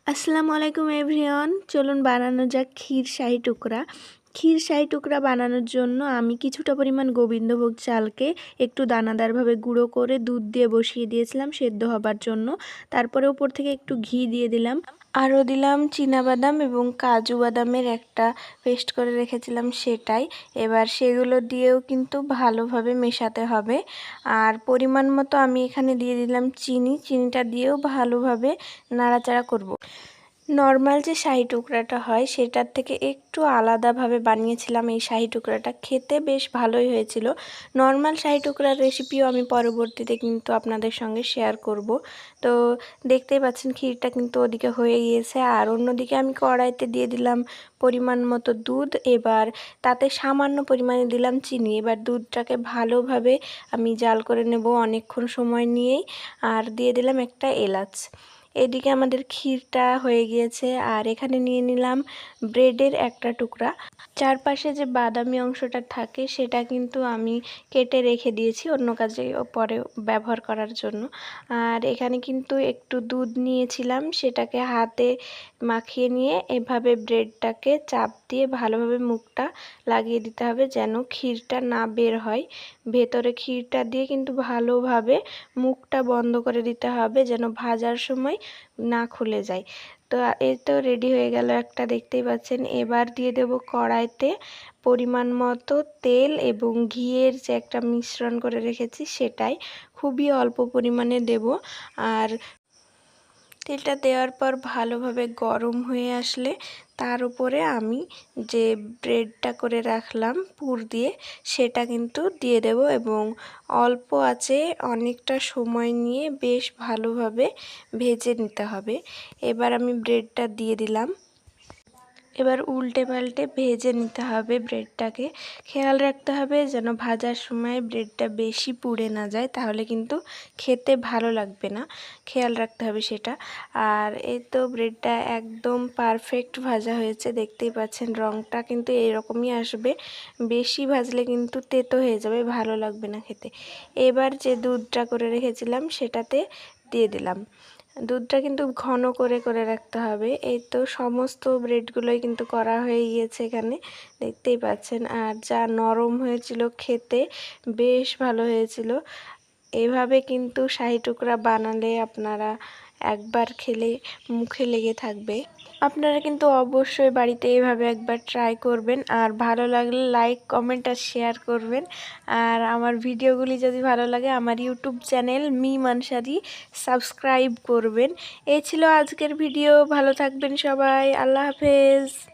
আসসালামু আলাইকুম এভরিওয়ান, চলুন বানানো যাক ক্ষীর শাহী টুকরা। ক্ষীর শাহী টুকরা বানানোর জন্য আমি কিছুটা পরিমাণ গোবিন্দভোগ চালকে একটু দানাদারভাবে গুঁড়ো করে দুধ দিয়ে বসিয়ে দিয়েছিলাম সেদ্ধ হবার জন্য। তারপরে উপর থেকে একটু ঘি দিয়ে দিলাম, আরও দিলাম চীনাবাদাম এবং কাজু বাদামের একটা পেস্ট করে রেখেছিলাম সেটাই। এবার সেগুলো দিয়েও কিন্তু ভালোভাবে মেশাতে হবে। আর পরিমাণ মতো আমি এখানে দিয়ে দিলাম চিনিটা দিয়েও ভালোভাবে নাড়াচাড়া করব। নর্মাল যে শাহী টুকরাটা হয় সেটার থেকে একটু আলাদাভাবে বানিয়েছিলাম এই শাহী টুকরাটা, খেতে বেশ ভালোই হয়েছিল। নর্মাল শাহী টুকরার রেসিপিও আমি পরবর্তীতে কিন্তু আপনাদের সঙ্গে শেয়ার করব। তো দেখতেই পাচ্ছেন ক্ষীরটা কিন্তু ওদিকে হয়ে গিয়েছে, আর অন্যদিকে আমি কড়াইতে দিয়ে দিলাম পরিমাণ মতো দুধ। এবার তাতে সামান্য পরিমাণে দিলাম চিনি। এবার দুধটাকে ভালোভাবে আমি জাল করে নেব অনেকক্ষণ সময় নিয়েই, আর দিয়ে দিলাম একটা এলাচ। এদিকে আমাদের ক্ষীরটা হয়ে গিয়েছে, আর এখানে নিয়ে নিলাম ব্রেডের একটা টুকরা। চারপাশে যে বাদামি অংশটা থাকে সেটা কিন্তু আমি কেটে রেখে দিয়েছি অন্য কাজে পরে ব্যবহার করার জন্য। আর এখানে কিন্তু একটু দুধ নিয়েছিলাম, সেটাকে হাতে মাখিয়ে নিয়ে এভাবে ব্রেডটাকে চাপ দিয়ে ভালোভাবে মুখটা লাগিয়ে দিতে হবে যেন ক্ষীরটা না বের হয়। ভেতরে ক্ষীরটা দিয়ে কিন্তু ভালোভাবে মুখটা বন্ধ করে দিতে হবে যেন ভাজার সময় না খুলে যায়। তো এই তো রেডি হয়ে গেল একটা, দেখতেই পাচ্ছেন। এবার দিয়ে দেব কড়াইতে পরিমাণ মতো তেল এবং ঘিয়ের যে একটা মিশ্রণ করে রেখেছি সেটাই খুবই অল্প পরিমাণে দেব। আর তেলটা দেওয়ার পর ভালোভাবে গরম হয়ে আসলে তার উপরে আমি যে ব্রেডটা করে রাখলাম পুর দিয়ে সেটা কিন্তু দিয়ে দেব, এবং অল্প আঁচে অনেকটা সময় নিয়ে বেশ ভালোভাবে ভেজে নিতে হবে। এবার আমি ব্রেডটা দিয়ে দিলাম, এবার উল্টে পাল্টে ভেজে নিতে হবে ব্রেডটাকে। খেয়াল রাখতে হবে যেন ভাজার সময় ব্রেডটা বেশি পুড়ে না যায়, তাহলে কিন্তু খেতে ভালো লাগবে না, খেয়াল রাখতে হবে সেটা। আর এই তো ব্রেডটা একদম পারফেক্ট ভাজা হয়েছে, দেখতেই পাচ্ছেন রঙটা কিন্তু এরকমই আসবে। বেশি ভাজলে কিন্তু তেতো হয়ে যাবে, ভালো লাগবে না খেতে। এবার যে দুধটা করে রেখেছিলাম সেটাতে দিয়ে দিলাম। দুধটা কিন্তু ঘন করে করে রাখতে হবে। এই তো সমস্ত ব্রেডগুলোই কিন্তু করা হয়ে গিয়েছে এখানে, দেখতেই পাচ্ছেন। আর যা নরম হয়েছিল, খেতে বেশ ভালো হয়েছিল। এভাবে কিন্তু শাহী টুকরা বানালে আপনারা একবার খেলে মুখে লেগে থাকবে। আপনারা কিন্তু অবশ্যই বাড়িতে এভাবে একবার ট্রাই করবেন, আর ভালো লাগলে লাইক কমেন্ট আর শেয়ার করবেন। আর আমার ভিডিওগুলি যদি ভালো লাগে আমার ইউটিউব চ্যানেল মি মানসারি সাবস্ক্রাইব করবেন। এই ছিল আজকের ভিডিও, ভালো থাকবেন সবাই, আল্লাহ হাফেজ।